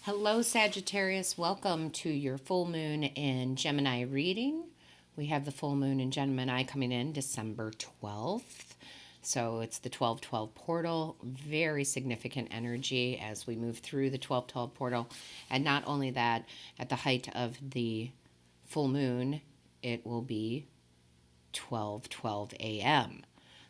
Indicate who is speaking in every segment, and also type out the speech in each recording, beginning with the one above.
Speaker 1: Hello, Sagittarius. Welcome to your full moon in Gemini reading. We have the full moon in Gemini coming in December 12th. So it's the 12/12 portal. Very significant energy as we move through the 12/12 portal. And not only that, at the height of the full moon, it will be 12:12 a.m.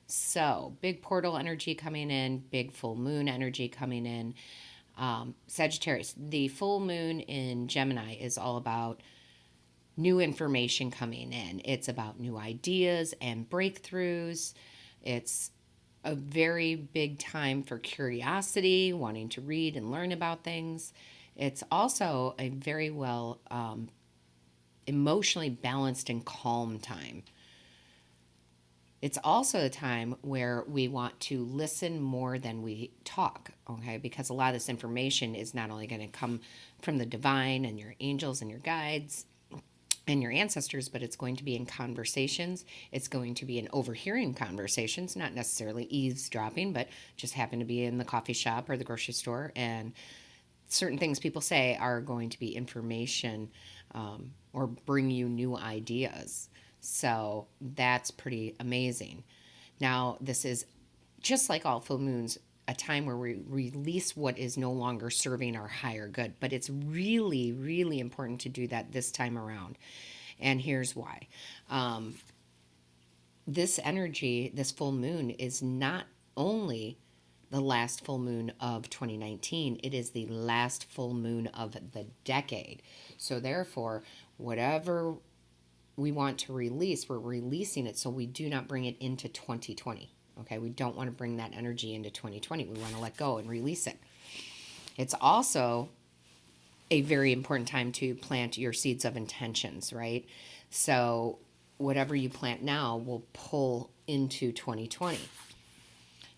Speaker 1: So big portal energy coming in, big full moon energy coming in. Sagittarius, the full moon in Gemini is all about new information coming in. It's about new ideas and breakthroughs. It's a very big time for curiosity, wanting to read and learn about things. It's also a very well emotionally balanced and calm time. It's also a time where we want to listen more than we talk, okay? Because a lot of this information is not only going to come from the divine and your angels and your guides and your ancestors, but it's going to be in conversations. It's going to be in overhearing conversations, not necessarily eavesdropping, but just happen to be in the coffee shop or the grocery store. And certain things people say are going to be information or bring you new ideas. So that's pretty amazing. Now, this is just like all full moons, a time where we release what is no longer serving our higher good. But it's really, really important to do that this time around. And here's why. This energy, this full moon, is not only the last full moon of 2019, it is the last full moon of the decade. So therefore, whatever we want to release, we're releasing it so we do not bring it into 2020. Okay, we don't want to bring that energy into 2020. We want to let go and release it. It's also a very important time to plant your seeds of intentions, right? So whatever you plant now will pull into 2020.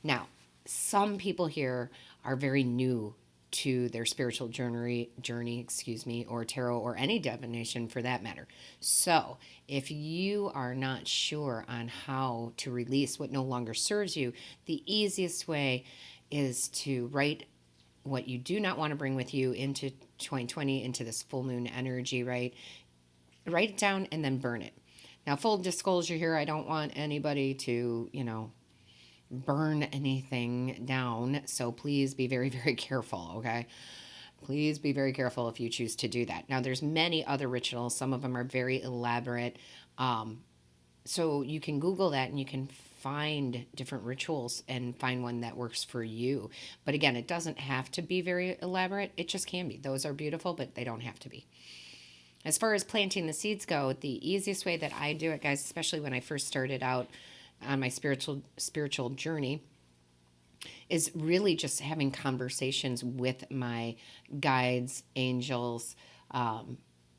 Speaker 1: Now, some people here are very new to their spiritual journey, or tarot, or any divination for that matter. So if you are not sure on how to release what no longer serves you, the easiest way is to write what you do not want to bring with you into 2020, into this full moon energy, right? Write it down and then burn it. Now, full disclosure here, I don't want anybody to, burn anything down. So please be very, very careful, okay? Please be very careful if you choose to do that. Now, there's many other rituals. Some of them are very elaborate. So you can Google that and you can find different rituals and find one that works for you. But again, it doesn't have to be very elaborate. It just can be. Those are beautiful, but they don't have to be. As far as planting the seeds go, the easiest way that I do it, guys, especially when I first started out on my spiritual journey, is really just having conversations with my guides, angels,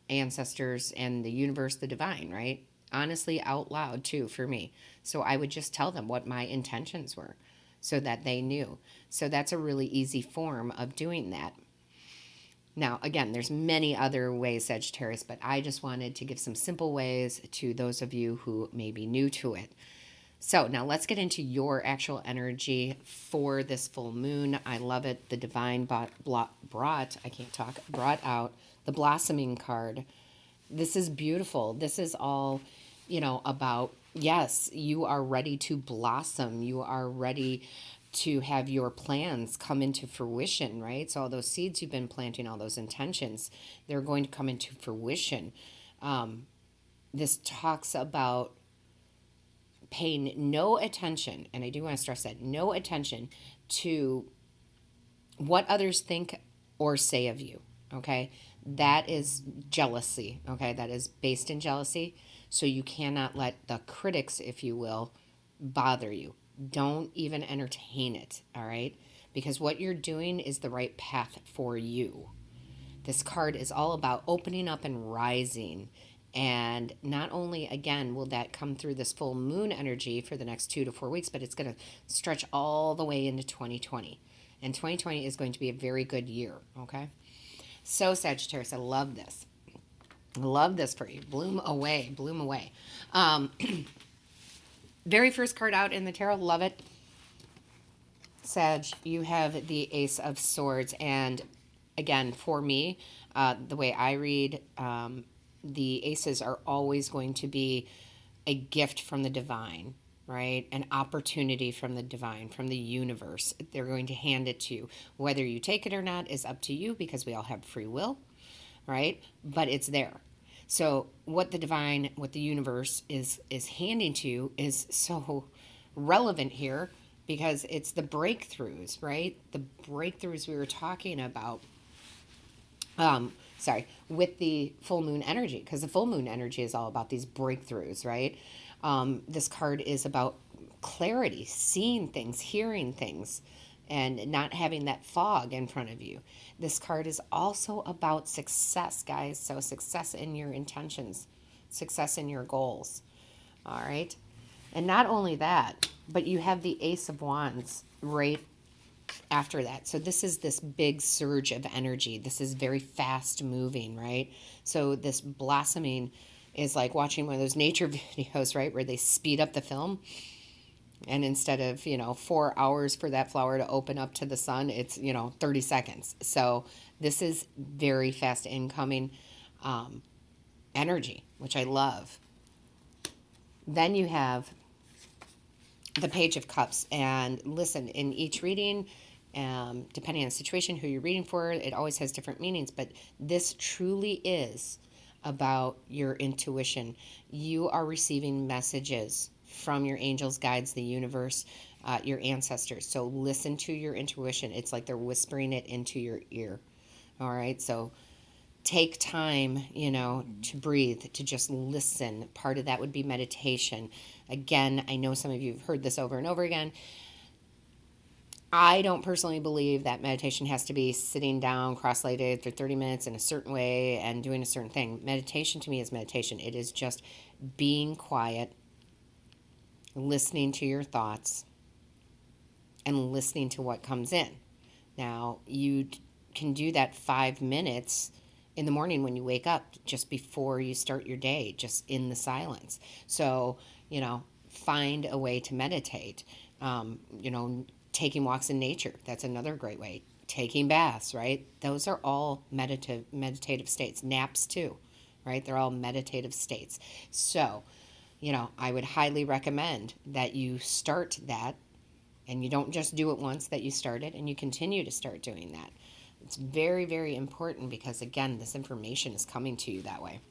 Speaker 1: ancestors, and the universe, the divine, right? Honestly, out loud too, for me. So I would just tell them what my intentions were so that they knew. So that's a really easy form of doing that. Now, again, there's many other ways, Sagittarius, but I just wanted to give some simple ways to those of you who may be new to it. So now let's get into your actual energy for this full moon. I love it. The divine brought out the blossoming card. This is beautiful. This is all, about, yes, you are ready to blossom. You are ready to have your plans come into fruition, right? So all those seeds you've been planting, all those intentions, they're going to come into fruition. This talks about paying no attention, and I do want to stress that, no attention to what others think or say of you, okay? That is jealousy, okay? That is based in jealousy. So you cannot let the critics, if you will, bother you. Don't even entertain it, all right? Because what you're doing is the right path for you. This card is all about opening up and rising. And not only, again, will that come through this full moon energy for the next 2 to 4 weeks, but it's going to stretch all the way into 2020. And 2020 is going to be a very good year, okay? So, Sagittarius, I love this. I love this for you. Bloom away, bloom away. Very first card out in the tarot, love it. Sag, you have the Ace of Swords, and again, for me, the way I read, the aces are always going to be a gift from the divine, right? An opportunity from the divine, from the universe. They're going to hand it to you. Whether you take it or not is up to you, because we all have free will, right? But it's there. So what the divine, what the universe is handing to you is so relevant here, because it's the breakthroughs, right? The breakthroughs we were talking about. With the full moon energy, because the full moon energy is all about these breakthroughs, right? This card is about clarity, seeing things, hearing things, and not having that fog in front of you. This card is also about success, guys. So success in your intentions, success in your goals. All right. And not only that, but you have the Ace of Wands right after that. So this is this big surge of energy. This is very fast moving, right? So this blossoming is like watching one of those nature videos, right? Where they speed up the film. And instead of, 4 hours for that flower to open up to the sun, it's, 30 seconds. So this is very fast incoming energy, which I love. Then you have the Page of Cups. And listen, in each reading, depending on the situation, who you're reading for, it always has different meanings. But this truly is about your intuition. You are receiving messages from your angels, guides, the universe, your ancestors. So listen to your intuition. It's like they're whispering it into your ear. All right. So take time, to breathe, to just listen. Part of that would be meditation. Again, I know some of you have heard this over and over again. I don't personally believe that meditation has to be sitting down cross-legged for 30 minutes in a certain way and doing a certain thing. Meditation to me is meditation. It is just being quiet, listening to your thoughts, and listening to what comes in. Now, you can do that 5 minutes in the morning when you wake up, just before you start your day, just in the silence. So, find a way to meditate. Taking walks in nature, that's another great way. Taking baths, right? Those are all meditative states. Naps too, right? They're all meditative states. So, I would highly recommend that you start that, and you don't just do it once, that you start it and you continue to start doing that. It's very, very important, because again, this information is coming to you that way.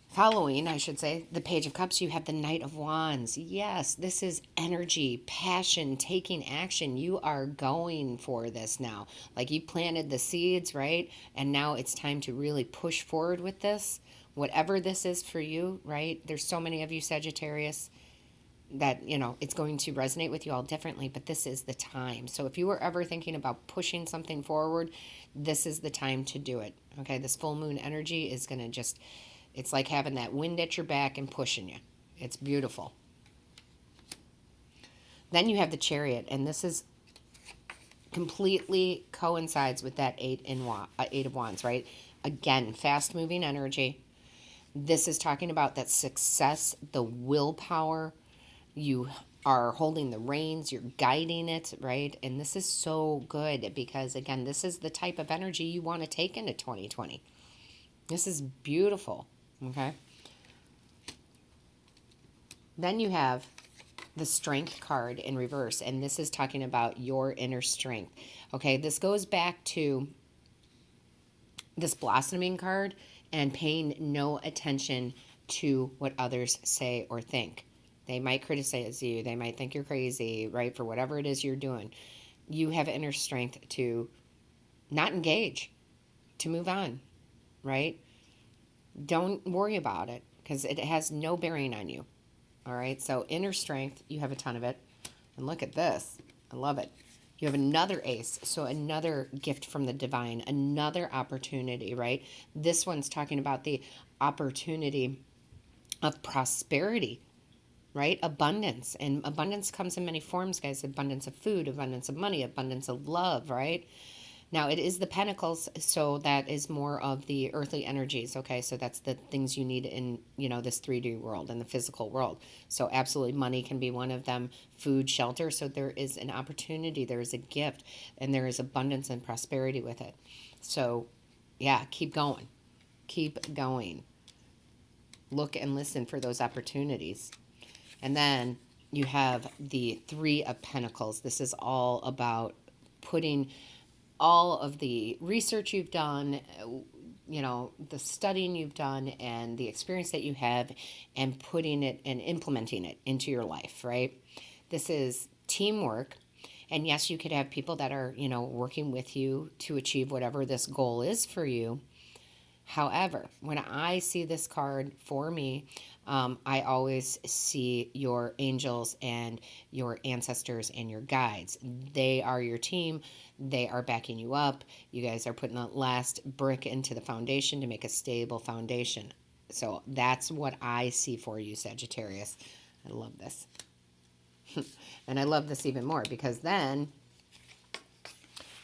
Speaker 1: Following, I should say, the Page of Cups, you have the Knight of Wands. Yes, this is energy, passion, taking action. You are going for this now. Like, you planted the seeds, right? And now it's time to really push forward with this. Whatever this is for you, right? There's so many of you, Sagittarius, that, it's going to resonate with you all differently, but this is the time. So if you were ever thinking about pushing something forward, this is the time to do it. Okay, this full moon energy is going to just... It's like having that wind at your back and pushing you. It's beautiful. Then you have the Chariot, and this is completely coincides with that Eight of Wands, right? Again, fast-moving energy. This is talking about that success, the willpower. You are holding the reins, you're guiding it, right? And this is so good, because, again, this is the type of energy you want to take into 2020. This is beautiful. Okay. Then you have the Strength card in reverse, and this is talking about your inner strength. Okay, this goes back to this blossoming card and paying no attention to what others say or think. They might criticize you. They might think you're crazy, right? For whatever it is you're doing. You have inner strength to not engage, to move on, right? Don't worry about it, because it has no bearing on you. All right. So inner strength, you have a ton of it. And look at this. I love it. You have another ace. So another gift from the divine, another opportunity, right? This one's talking about the opportunity of prosperity, right? Abundance. And abundance comes in many forms, guys. Abundance of food, abundance of money, abundance of love, right? Now, it is the pentacles, so that is more of the earthly energies, okay? So that's the things you need in, this 3D world and the physical world. So absolutely money can be one of them, food, shelter. So there is an opportunity, there is a gift, and there is abundance and prosperity with it. So yeah, keep going. Keep going. Look and listen for those opportunities. And then you have the Three of Pentacles. This is all about putting all of the research you've done, the studying you've done and the experience that you have, and putting it and implementing it into your life, right? This is teamwork. And yes, you could have people that are, working with you to achieve whatever this goal is for you. However, when I see this card for me, I always see your angels and your ancestors and your guides. They are your team. They are backing you up. You guys are putting the last brick into the foundation to make a stable foundation. So that's what I see for you, Sagittarius. I love this. And I love this even more because then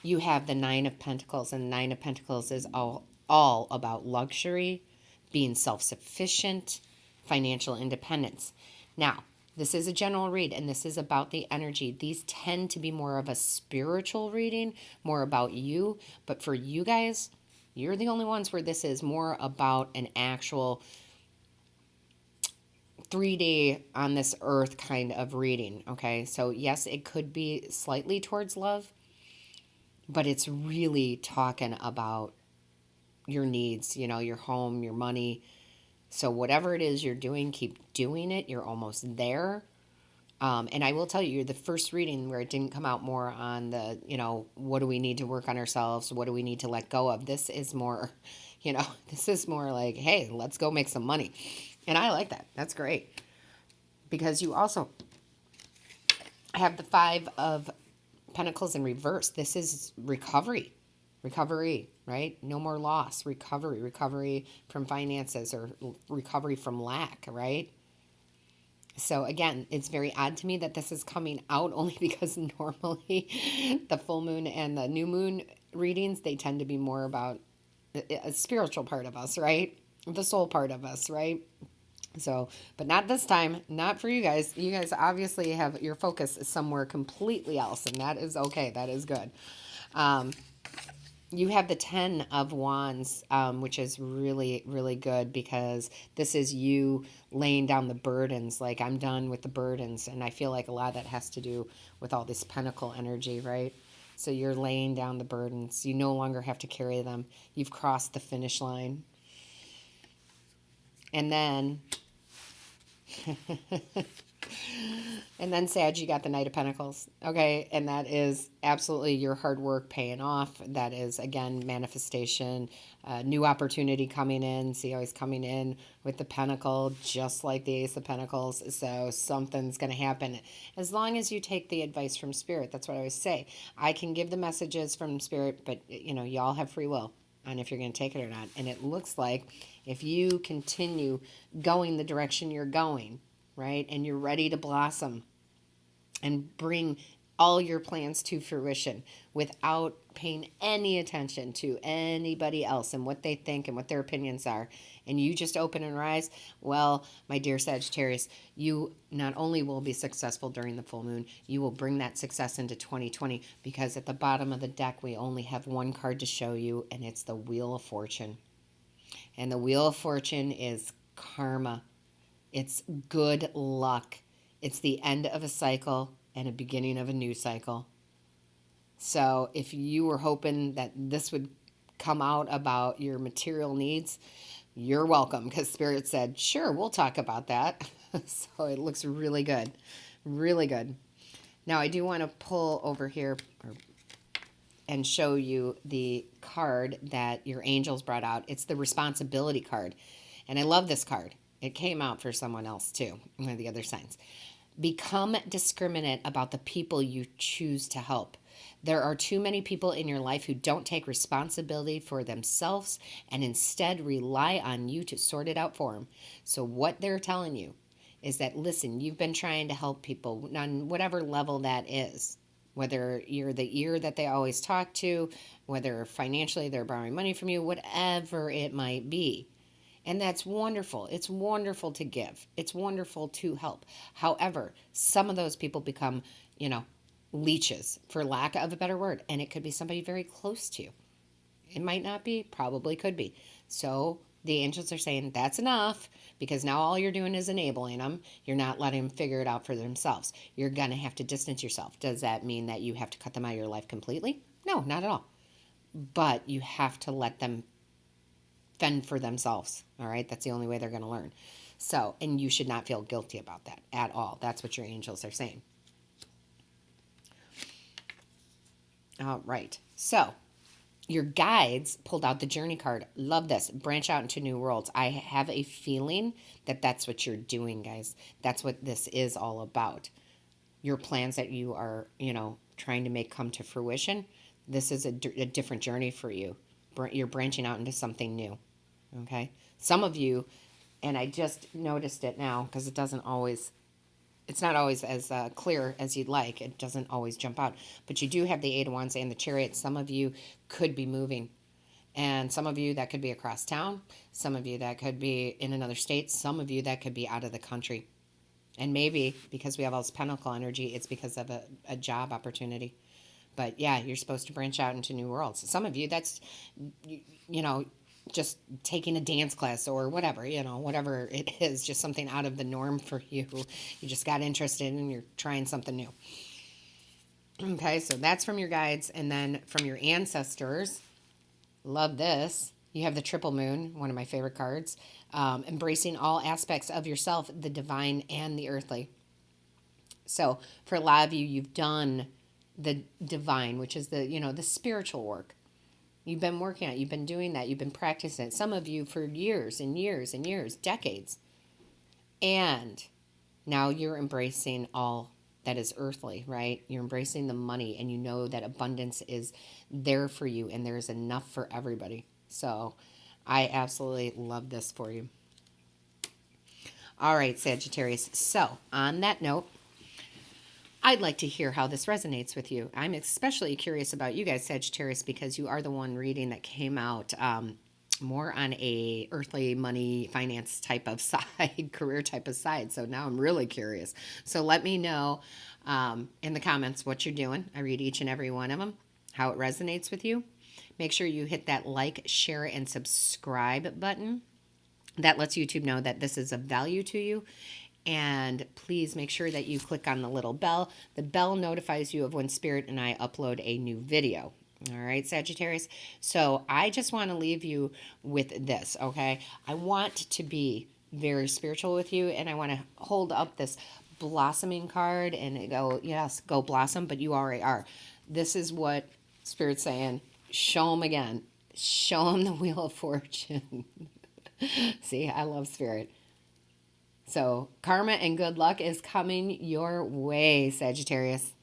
Speaker 1: you have the Nine of Pentacles, and the Nine of Pentacles is all about luxury, being self-sufficient, financial independence. Now, this is a general read, and this is about the energy. These tend to be more of a spiritual reading, more about you. But for you guys, you're the only ones where this is more about an actual 3D on this earth kind of reading, okay? So yes, it could be slightly towards love, but it's really talking about your needs, your home, your money. So whatever it is you're doing, keep doing it. You're almost there. And I will tell you, you're the first reading where it didn't come out more on the, what do we need to work on ourselves? What do we need to let go of? This is more, this is more like, hey, let's go make some money. And I like that. That's great. Because you also have the Five of Pentacles in reverse. This is recovery, right? No more loss, recovery from finances, or recovery from lack, right? So again, it's very odd to me that this is coming out only because normally the full moon and the new moon readings, they tend to be more about a spiritual part of us, right? The soul part of us, right? So, but not this time, not for you guys. You guys obviously have your focus somewhere completely else, and that is okay. That is good. You have the 10 of Wands, which is really, really good because this is you laying down the burdens. Like, I'm done with the burdens. And I feel like a lot of that has to do with all this pentacle energy, right? So you're laying down the burdens. You no longer have to carry them. You've crossed the finish line. And then... and then, Sag, you got the Knight of Pentacles, okay? And that is absolutely your hard work paying off. That is, again, manifestation, new opportunity coming in. See how he's coming in with the Pentacle, just like the Ace of Pentacles. So something's going to happen as long as you take the advice from Spirit. That's what I always say. I can give the messages from Spirit, but, y'all have free will on if you're going to take it or not. And it looks like if you continue going the direction you're going, right, and you're ready to blossom and bring all your plans to fruition without paying any attention to anybody else and what they think and what their opinions are, and you just open and rise, well, my dear Sagittarius, you not only will be successful during the full moon, you will bring that success into 2020, because at the bottom of the deck, we only have one card to show you, and it's the Wheel of Fortune. And the Wheel of Fortune is karma. It's good luck. It's the end of a cycle and a beginning of a new cycle. So if you were hoping that this would come out about your material needs, you're welcome, because Spirit said, sure, we'll talk about that. So it looks really good. Really good. Now, I do want to pull over here and show you the card that your angels brought out. It's the responsibility card. And I love this card. It came out for someone else too, one of the other signs. Become discriminate about the people you choose to help. There are too many people in your life who don't take responsibility for themselves and instead rely on you to sort it out for them. So what they're telling you is that, listen, you've been trying to help people on whatever level that is. Whether you're the ear that they always talk to, whether financially they're borrowing money from you, whatever it might be. And that's wonderful. It's wonderful to give. It's wonderful to help. However, some of those people become, leeches, for lack of a better word. And it could be somebody very close to you. It might not be, probably could be. So the angels are saying that's enough, because now all you're doing is enabling them. You're not letting them figure it out for themselves. You're going to have to distance yourself. Does that mean that you have to cut them out of your life completely? No, not at all. But you have to let them fend for themselves. All right. That's the only way they're going to learn. So, and you should not feel guilty about that at all. That's what your angels are saying. All right. So, your guides pulled out the journey card. Love this. Branch out into new worlds. I have a feeling that that's what you're doing, guys. That's what this is all about. Your plans that you are, trying to make come to fruition. This is a different journey for you. You're branching out into something new. Okay. Some of you, and I just noticed it now because it's not always as clear as you'd like. It doesn't always jump out. But you do have the Eight of Wands and the Chariot. Some of you could be moving. And some of you that could be across town. Some of you that could be in another state. Some of you that could be out of the country. And maybe because we have all this Pentacle energy, it's because of a job opportunity. But yeah, you're supposed to branch out into new worlds. Some of you, that's, just taking a dance class or whatever, whatever it is, just something out of the norm for you. You just got interested and you're trying something new. Okay, so that's from your guides. And then from your ancestors, love this. You have the triple moon, one of my favorite cards. Embracing all aspects of yourself, the divine and the earthly. So for a lot of you, you've done the divine, which is the spiritual work. You've been working on it. You've been doing that. You've been practicing it. Some of you for years and years and years, decades. And now you're embracing all that is earthly, right? You're embracing the money, and you know that abundance is there for you and there's enough for everybody. So I absolutely love this for you. All right, Sagittarius. So on that note, I'd like to hear how this resonates with you. I'm especially curious about you guys, Sagittarius, because you are the one reading that came out more on a earthly money finance type of side, career type of side. So now I'm really curious. So let me know in the comments what you're doing. I read each and every one of them, how it resonates with you. Make sure you hit that like, share, and subscribe button. That lets YouTube know that this is of value to you. And please make sure that you click on the little bell. The bell notifies you of when Spirit and I upload a new video. All right, Sagittarius. So I just want to leave you with this, okay? I want to be very spiritual with you, and I want to hold up this blossoming card and go, yes, go blossom, but you already are. This is what Spirit's saying. Show them again. Show them the Wheel of Fortune. See, I love Spirit. So karma and good luck is coming your way, Sagittarius.